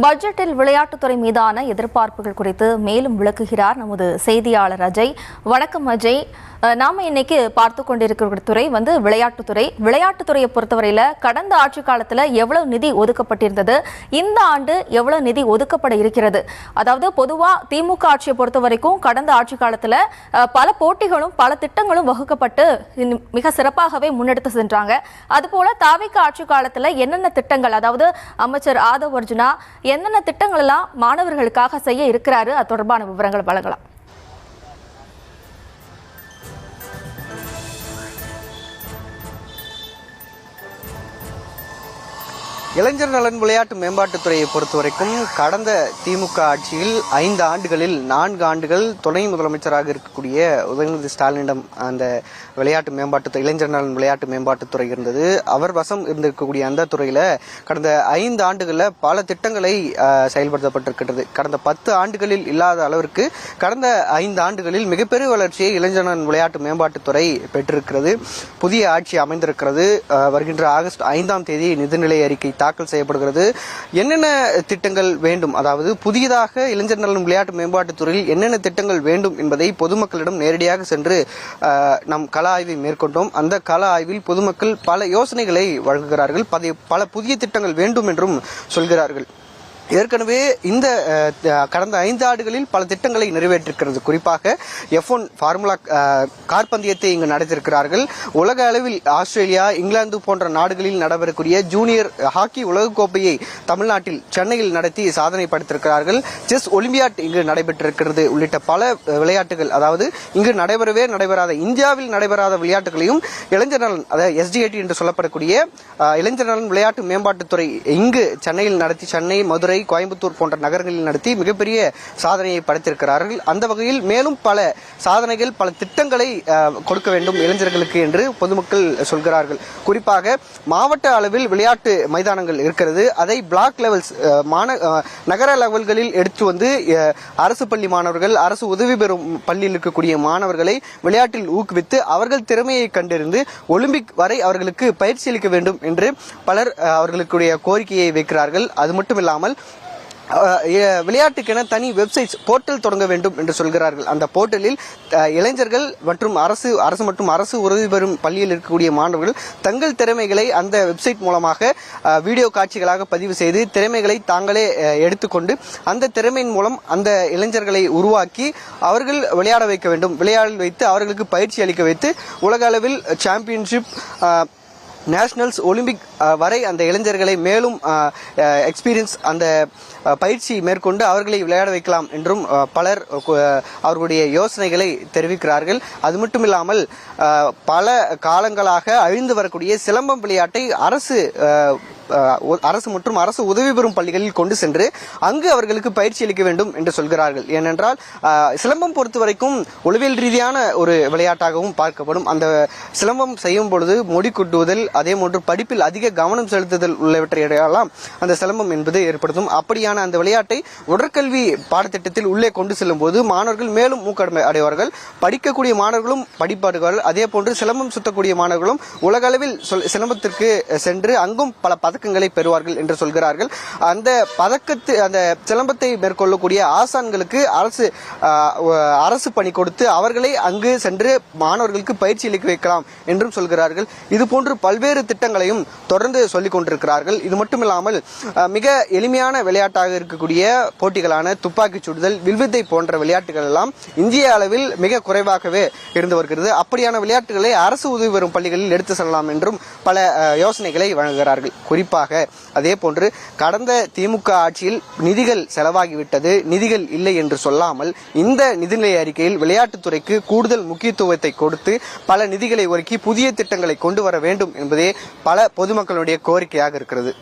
பட்ஜெட்டில் விளையாட்டுத்துறை மீதான எதிர்பார்ப்புகள் குறித்து மேலும் விளக்குகிறார் நமது செய்தியாளர் அஜய். வணக்கம் அஜய். நாம இன்னைக்கு பார்த்து கொண்டிருக்கிற துறை விளையாட்டுத்துறையை பொறுத்தவரையில கடந்த ஆட்சி காலத்துல எவ்வளவு நிதி ஒதுக்கப்பட்டிருந்தது, இந்த ஆண்டு எவ்வளவு நிதி ஒதுக்கப்பட இருக்கிறது? அதாவது பொதுவா திமுக ஆட்சியை பொறுத்த வரைக்கும் கடந்த ஆட்சி காலத்துல பல போட்டிகளும் பல திட்டங்களும் வகுக்கப்பட்டு மிக சிறப்பாகவே முன்னெடுத்து சென்றாங்க. அதுபோல தாவிக ஆட்சி காலத்துல என்னென்ன திட்டங்கள், அதாவது அமைச்சர் ஆதவ் அர்ஜுனா என்னென்ன திட்டங்கள் எல்லாம் மாணவர்களுக்காக செய்ய இருக்கிறாரு, அது தொடர்பான விவரங்கள் வழங்கலாம். இளைஞர் நலன் விளையாட்டு மேம்பாட்டுத்துறையை பொறுத்தவரைக்கும் கடந்த திமுக ஆட்சியில் 5 ஆண்டுகளில் 4 ஆண்டுகள் துணை முதலமைச்சராக இருக்கக்கூடிய உதயநிதி ஸ்டாலினிடம் அந்த விளையாட்டு மேம்பாட்டுத்துறை, இளைஞர் நலன் விளையாட்டு மேம்பாட்டுத்துறை இருந்தது. அவர் வசம் இருந்திருக்கக்கூடிய அந்த துறையில கடந்த 5 ஆண்டுகளில் பல திட்டங்களை செயல்படுத்தப்பட்டிருக்கிறது. கடந்த 10 ஆண்டுகளில் இல்லாத அளவிற்கு கடந்த 5 ஆண்டுகளில் மிகப்பெரிய வளர்ச்சியை இளைஞர் நலன் விளையாட்டு மேம்பாட்டுத்துறை பெற்றிருக்கிறது. புதிய ஆட்சி அமைந்திருக்கிறது. வருகின்ற ஆகஸ்ட் 5ஆம் தேதி நிதிநிலை அறிக்கை தாக்கல் செய்யப்படுகிறது. என்னென்ன திட்டங்கள் வேண்டும், அதாவது புதியதாக இளைஞர் நலன் விளையாட்டு மேம்பாட்டுத்துறையில் என்னென்ன திட்டங்கள் வேண்டும் என்பதை பொதுமக்களிடம் நேரடியாக சென்று நாம் கள ஆய்வை மேற்கொண்டோம். அந்த கள ஆய்வில் பொதுமக்கள் பல யோசனைகளை வழங்குகிறார்கள். பல புதிய திட்டங்கள் வேண்டும் என்றும் சொல்கிறார்கள். ஏற்கனவே இந்த கடந்த 5 ஆண்டுகளில் பல திட்டங்களை நிறைவேற்றிருக்கிறது. குறிப்பாக F1 ஃபார்முலா கார் பந்தயத்தை இங்கு நடத்தியிருக்கிறார்கள். உலக அளவில் ஆஸ்திரேலியா, இங்கிலாந்து போன்ற நாடுகளில் நடைபெறக்கூடிய ஜூனியர் ஹாக்கி உலகக்கோப்பையை தமிழ்நாட்டில் சென்னையில் நடத்தி சாதனை படைத்திருக்கிறார்கள். செஸ் ஒலிம்பியாட் இங்கு நடைபெற்றிருக்கிறது. உள்ளிட்ட பல விளையாட்டுகள், அதாவது இங்கு நடைபெறாத, இந்தியாவில் நடைபெறாத விளையாட்டுகளையும் இளைஞர் நலன், அதாவது SDAT என்று சொல்லப்படக்கூடிய இளைஞர் நலன் விளையாட்டு மேம்பாட்டுத்துறை இங்கு சென்னையில் நடத்தி, சென்னை, மதுரை, கோயம்புத்தூர் போன்ற நகரங்களில் நடத்தி மிகப்பெரிய சாதனையை படைத்திருக்கிறார்கள். அந்த வகையில் மேலும் பல சாதனைகள், பல திட்டங்களை கொடுக்க வேண்டும் இளைஞர்களுக்கு என்று பொதுமக்கள் சொல்கிறார்கள். குறிப்பாக மாவட்ட அளவில் விளையாட்டு மைதானங்கள் இருக்கிறது. அதை பிளாக் லெவல்ஸ், நகர லெவல்களில் எடுத்து வந்து அரசு பள்ளி மாணவர்கள், அரசு உதவி பெறும் பள்ளியில் இருக்கக்கூடிய மாணவர்களை விளையாட்டில் ஊக்குவித்து அவர்கள் திறமையை கண்டறிந்து ஒலிம்பிக் வரை அவர்களுக்கு பயிற்சி அளிக்க வேண்டும் என்று பலர் அவர்களுடைய கோரிக்கையை வைக்கிறார்கள். அது மட்டுமில்லாமல் விளையாட்டுக்கென தனி வெப்சைட், போர்ட்டல் தொடங்க வேண்டும் என்று சொல்கிறார்கள். அந்த போர்ட்டலில் இளைஞர்கள் மற்றும் அரசு உதவி பெறும் பள்ளியில் இருக்கக்கூடிய மாணவர்கள் தங்கள் திறமைகளை அந்த வெப்சைட் மூலமாக வீடியோ காட்சிகளாக பதிவு செய்து திறமைகளை தாங்களே எடுத்துக்கொண்டு அந்த திறமையின் மூலம் அந்த இளைஞர்களை உருவாக்கி அவர்கள் விளையாட வைக்க வேண்டும். விளையாட வைத்து அவர்களுக்கு பயிற்சி அளிக்க வைத்து உலக அளவில் சாம்பியன்ஷிப், நேஷனல்ஸ், ஒலிம்பிக் வரை அந்த இளைஞர்களை மேலும் எக்ஸ்பீரியன்ஸ், அந்த பயிற்சி மேற்கொண்டு அவர்களை விளையாட வைக்கலாம் என்றும் பலர் அவர்களுடைய யோசனைகளை தெரிவிக்கிறார்கள். அது மட்டுமில்லாமல் பல காலங்களாக அழிந்து வரக்கூடிய சிலம்பம் விளையாட்டை அரசு மற்றும் அரசு உதவி பெறும் பள்ளிகளில் கொண்டு சென்று அங்கு அவர்களுக்கு பயிற்சி அளிக்க வேண்டும் என்று சொல்கிறார்கள். ஏனென்றால் சிலம்பம் பொறுத்த வரைக்கும் உளவியல் ரீதியான ஒரு விளையாட்டாகவும் பார்க்கப்படும். அந்த சிலம்பம் செய்யும் பொழுது மொழி கொட்டுவதில், அதே போன்று படிப்பில் அதிக கவனம் செலுத்துதல் உள்ளவற்றையெல்லாம் அந்த சிலம்பம் என்பது ஏற்படுத்தும். அப்படியான அந்த விளையாட்டை உடற்கல்வி பாடத்திட்டத்தில் உள்ளே கொண்டு செல்லும் போது மாணவர்கள் மேலும் ஊக்கடமை அடைவார்கள். படிக்கக்கூடிய மாணவர்களும் படிப்பார்கள். அதே போன்று சிலம்பம் சுத்தக்கூடிய மாணவர்களும் உலக அளவில் சிலம்பத்திற்கு சென்று அங்கும் பல பதக்கங்களை பெறுவார்கள் என்று சொல்கிறார்கள். அந்த சிலம்பத்தை மேற்கொள்ளக்கூடிய ஆசான்களுக்கு அரசு பணி கொடுத்து அவர்களை அங்கு சென்று மாணவர்களுக்கு பயிற்சி அளிக்க வைக்கலாம் என்றும் சொல்கிறார்கள். இது போன்று பல்வேறு திட்டங்களையும் தொடர்ந்து சொல்லிக் கொண்டிருக்கிறார்கள். இது மட்டுமில்லாமல் மிக எளிமையான விளையாட்டாக இருக்கக்கூடிய போட்டிகளான துப்பாக்கி சுடுதல், வில்வித்தை போன்ற விளையாட்டுகள் எல்லாம் இந்திய அளவில் மிக குறைவாகவே இருந்து வருகிறது. அப்படியான விளையாட்டுகளை அரசு உதவி பெறும் பள்ளிகளில் எடுத்து செல்லலாம் என்றும் பல யோசனைகளை வழங்குகிறார்கள். குறிப்பாக அதே போன்று கடந்த திமுக ஆட்சியில் நிதிகள் செலவாகிவிட்டது, நிதிகள் இல்லை என்று சொல்லாமல் இந்த நிதிநிலை அறிக்கையில் விளையாட்டுத்துறைக்கு கூடுதல் முக்கியத்துவத்தை கொடுத்து பல நிதிகளை ஒதுக்கி புதிய திட்டங்களை கொண்டு வர வேண்டும் என்பதே பல பொதுமக்களுடைய கோரிக்கையாக இருக்கிறது.